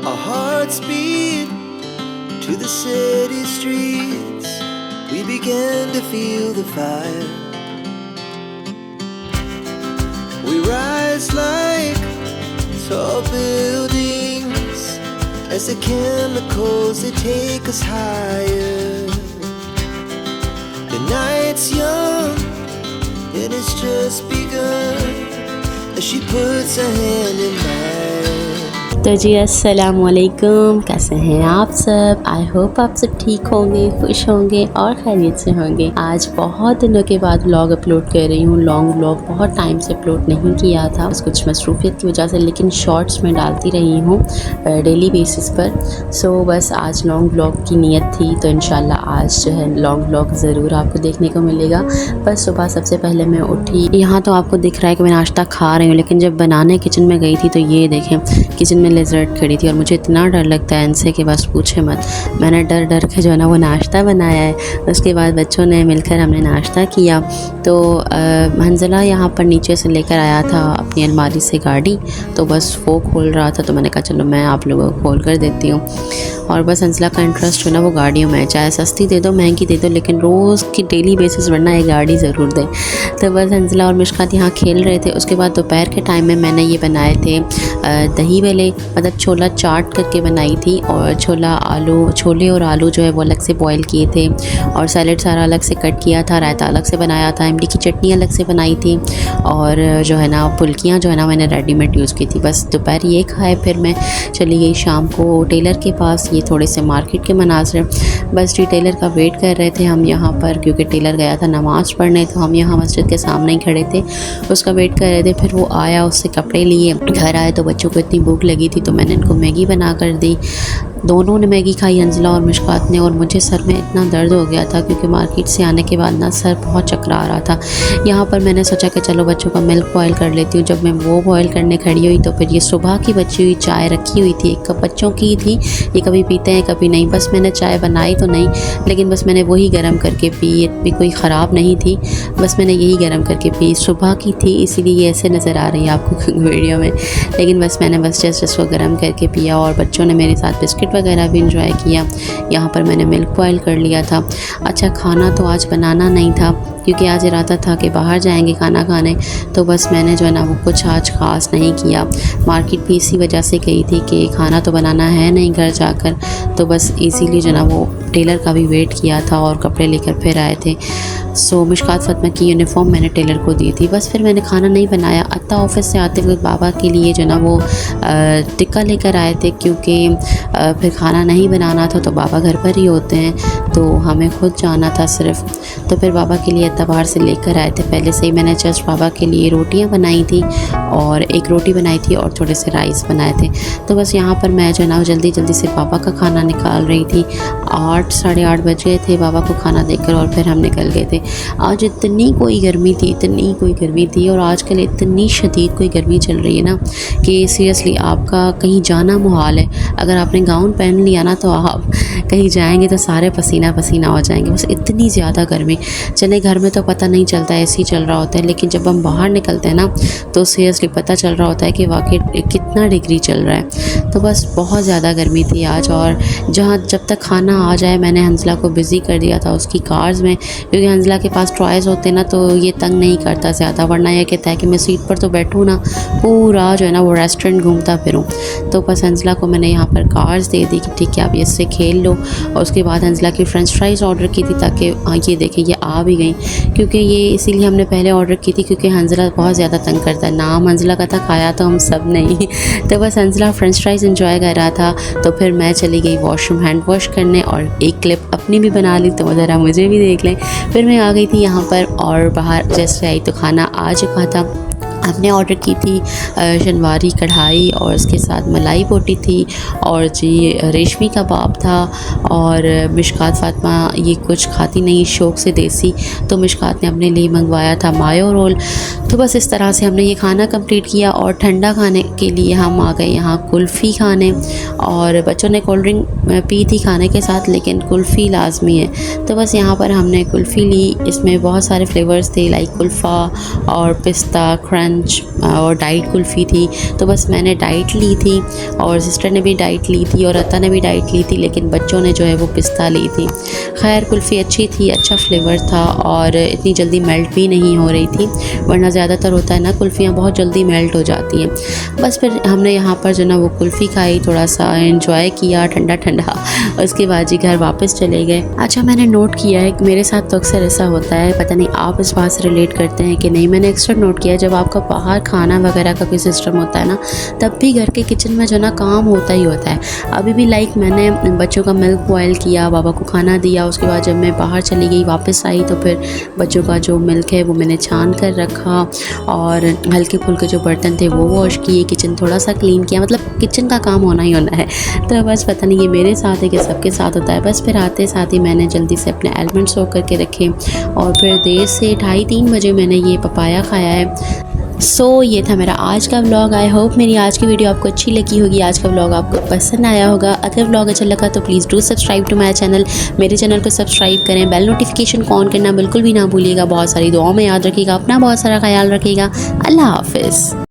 Our hearts beat to the city streets. We began to feel the fire. We rise like tall buildings as the chemicals they take us higher. The night's young and it's just begun as she puts her hand in mine. तो जी अस्सलाम वालेकुम, कैसे हैं आप सब। I hope आप सब ठीक होंगे, खुश होंगे और खैरियत से होंगे। आज बहुत दिनों के बाद व्लॉग अपलोड कर रही हूँ। लॉन्ग व्लॉग बहुत टाइम से अपलोड नहीं किया था, बस कुछ मसरूफियत की वजह से, लेकिन शॉर्ट्स में डालती रही हूँ डेली बेसिस पर। सो बस आज लॉन्ग व्लॉग की नीयत थी, तो इंशाल्लाह आज जो है लॉन्ग व्लॉग ज़रूर आपको देखने को मिलेगा। बस सुबह सबसे पहले मैं उठी, यहाँ तो आपको दिख रहा है कि मैं नाश्ता खा रही हूँ, लेकिन जब बनाने किचन में गई थी तो ये देखें किचन में लेज़र्ड खड़ी थी और मुझे इतना डर लगता है इनसे कि बस पूछे मत। मैंने डर डर के जो है ना वो नाश्ता बनाया है। उसके बाद बच्चों ने मिलकर हमने नाश्ता किया। तो हंजला यहाँ पर नीचे से लेकर आया था अपनी अलमारी से गाड़ी, तो बस वो खोल रहा था, तो मैंने कहा चलो मैं आप लोगों को खोल कर देती हूँ। और बस हंजला का इंटरेस्ट जो है ना वो गाड़ियों में, चाहे सस्ती दे दो महंगी दे दो, लेकिन रोज़ की डेली बेसिस वरना एक गाड़ी ज़रूर दे। तो बस हंजला और मिशकात यहाँ खेल रहे थे। उसके बाद दोपहर के टाइम में मैंने ये बनाए थे दही वले, मतलब छोला चाट करके बनाई थी, और छोले और आलू जो है वो अलग से बॉईल किए थे, और सैलेड सारा अलग से कट किया था, रायता अलग से बनाया था, इमली की चटनी अलग से बनाई थी, और जो है ना फुल्कियाँ जो है ना मैंने रेडीमेड यूज़ की थी। बस दोपहर ये खाए, फिर मैं चली गई शाम को टेलर के पास। ये थोड़े से मार्केट के मनाज़िर, बस जी टेलर का वेट कर रहे थे हम यहाँ पर, क्योंकि टेलर गया था नमाज़ पढ़ने, तो हम यहाँ मस्जिद के सामने ही खड़े थे, उसका वेट कर रहे थे। फिर वो आया, उससे कपड़े लिए, घर आए तो बच्चों को इतनी भूख लगी थी तो मैंने इनको मैगी बना कर दी। दोनों ने मैगी खाई, हंजला और मिशकात ने, और मुझे सर में इतना दर्द हो गया था क्योंकि मार्केट से आने के बाद ना सर बहुत चकरा आ रहा था। यहाँ पर मैंने सोचा कि चलो बच्चों का मिल्क बॉयल कर लेती हूँ। जब मैं वो बॉयल करने खड़ी हुई तो फिर ये सुबह की बची हुई चाय रखी हुई थी, एक कप बच्चों की थी, ये कभी पीते हैं कभी नहीं। बस मैंने चाय बनाई तो नहीं, लेकिन बस मैंने वही गर्म करके पी, ये भी कोई ख़राब नहीं थी, बस मैंने यही गर्म करके पी। सुबह की थी इसीलिए ये ऐसे नज़र आ रही है आपको वीडियो में, लेकिन बस मैंने बस जस्ट इसको गर्म करके पिया, और बच्चों ने मेरे साथ बिस्किट वगैरह भी इंजॉय किया। यहाँ पर मैंने मिल्क बॉयल कर लिया था। अच्छा, खाना तो आज बनाना नहीं था क्योंकि आज इरादा था कि बाहर जाएंगे खाना खाने, तो बस मैंने जो है ना वो कुछ आज ख़ास नहीं किया। मार्केट भी इसी वजह से गई थी कि खाना तो बनाना है नहीं घर जाकर, तो बस इसीलिए जो ना वो टेलर का भी वेट किया था और कपड़े लेकर फिर आए थे। सो मिशकात फ़ातिमा की यूनिफ़ॉर्म मैंने टेलर को दी थी। बस फिर मैंने खाना नहीं बनाया। अत्ता ऑफ़िस से आते हुए बाबा के लिए जो ना वो टिक्का लेकर आए थे, क्योंकि फिर खाना नहीं बनाना था तो बाबा घर पर ही होते हैं, तो हमें खुद जाना था सिर्फ। तो फिर बाबा के लिए अत्ता बाहर से लेकर आए थे। पहले से ही मैंने जस्ट बाबा के लिए रोटियां बनाई थी, और एक रोटी बनाई थी और थोड़े से राइस बनाए थे। तो बस यहाँ पर मैं जो ना जल्दी जल्दी से बाबा का खाना निकाल रही थी। 8 साढ़े 8 बज गए थे बाबा को खाना देकर, और फिर हम निकल गए थे। आज इतनी कोई गर्मी थी, और आजकल इतनी शदीद कोई गर्मी चल रही है ना कि सीरियसली आपका कहीं जाना मुहाल है। अगर आपने गाउन पहन लिया ना तो आप कहीं जाएंगे तो सारे पसीना पसीना हो जाएंगे, बस इतनी ज़्यादा गर्मी। चले घर में तो पता नहीं चलता, एसी चल रहा होता है, लेकिन जब हम बाहर निकलते हैं ना तो सीरियसली पता चल रहा होता है कि वाकई कितना डिग्री चल रहा है। तो बस बहुत ज़्यादा गर्मी थी आज, और जब तक खाना आ जाए मैंने हंजला को बिज़ी कर दिया था उसकी कार्स में, क्योंकि हंजला के पास टॉयज़ होते ना तो ये तंग नहीं करता ज़्यादा, वरना यह कहता है कि मैं सीट पर तो बैठूँ ना, पूरा जो है ना वो रेस्टोरेंट घूमता फिरूँ। तो बस हंजला को मैंने यहाँ पर कार्स दे दी कि ठीक है आप इससे खेल लो, और उसके बाद हंजला की फ्रेंच फ्राइज़ ऑर्डर की थी ताकि ये देखें ये आ भी गई, क्योंकि ये इसीलिए हमने पहले ऑर्डर की थी क्योंकि हंजला बहुत ज़्यादा तंग करता है। नाम हंजला का था, खाया तो हम सब नहीं। तो बस हंजला फ्रेंच फ्राइज़ इंजॉय कर रहा था, तो फिर मैं चली गई वॉशरूम हैंड वॉश करने, और एक क्लिप अपनी भी बना ली, तो ज़रा मुझे भी देख लें। फिर मैं आ गई थी यहाँ पर, और बाहर जैसे आई तो खाना आ चुका था। हमने ऑर्डर की थी शनवारी कढ़ाई, और उसके साथ मलाई बोटी थी, और जी रेशमी कबाब था, और मिशकात फ़ातिमा ये कुछ खाती नहीं शौक़ से देसी, तो मिशकात ने अपने लिए मंगवाया था मायो रोल। तो बस इस तरह से हमने ये खाना कंप्लीट किया, और ठंडा खाने के लिए हम आ गए यहाँ कुल्फ़ी खाने, और बच्चों ने कोल्ड ड्रिंक पी थी खाने के साथ, लेकिन कुल्फ़ी लाजमी है। तो बस यहाँ पर हमने कुल्फ़ी ली, इसमें बहुत सारे फ्लेवर्स थे, लाइक कुल्फ़ा और पिस्ता क्रंच क्रंच और डाइट कुल्फ़ी थी, तो बस मैंने डाइट ली थी और सिस्टर ने भी डाइट ली थी और अता ने भी डाइट ली थी, लेकिन बच्चों ने जो है वो पिस्ता ली थी। खैर कुल्फ़ी अच्छी थी, अच्छा फ्लेवर था और इतनी जल्दी मेल्ट भी नहीं हो रही थी, वरना ज़्यादातर होता है ना कुल्फ़ियाँ बहुत जल्दी मेल्ट हो जाती हैं। बस फिर हमने यहाँ पर जो ना वो कुल्फ़ी खाई, थोड़ा सा एंजॉय किया ठंडा ठंडा, उसके बाद जी घर वापस चले गए। अच्छा मैंने नोट किया है, मेरे साथ तो अक्सर ऐसा होता है, पता नहीं आप इस बात से रिलेट करते हैं कि नहीं, मैंने अक्सर नोट किया है जब आपका बाहर खाना वगैरह का कोई सिस्टम होता है ना, तब भी घर के किचन में जो ना काम होता ही होता है। अभी भी लाइक मैंने बच्चों का मिल्क बॉयल किया, बाबा को खाना दिया, उसके बाद जब मैं बाहर चली गई वापस आई तो फिर बच्चों का जो मिल्क है वो मैंने छान कर रखा और हल्के फुल्के जो बर्तन थे वो वॉश किए, किचन थोड़ा सा क्लीन किया, मतलब किचन का काम होना ही होना है। तो बस पता नहीं ये मेरे साथ है कि सबके साथ होता है। बस फिर आते साथ ही मैंने जल्दी से अपने एलिमेंट्स सोक करके रखे और फिर देर से 2:30-3 बजे मैंने ये पपाया खाया है। ये था मेरा आज का व्लॉग। आई होप मेरी आज की वीडियो आपको अच्छी लगी होगी, आज का व्लॉग आपको पसंद आया होगा। अगर व्लॉग अच्छा लगा तो please do subscribe to my channel, मेरे चैनल को सब्सक्राइब करें, बेल नोटिफिकेशन को ऑन करना बिल्कुल भी ना भूलिएगा। बहुत सारी दुआओं में याद रखिएगा, अपना बहुत सारा ख्याल रखिएगा। अल्लाह हाफिज़।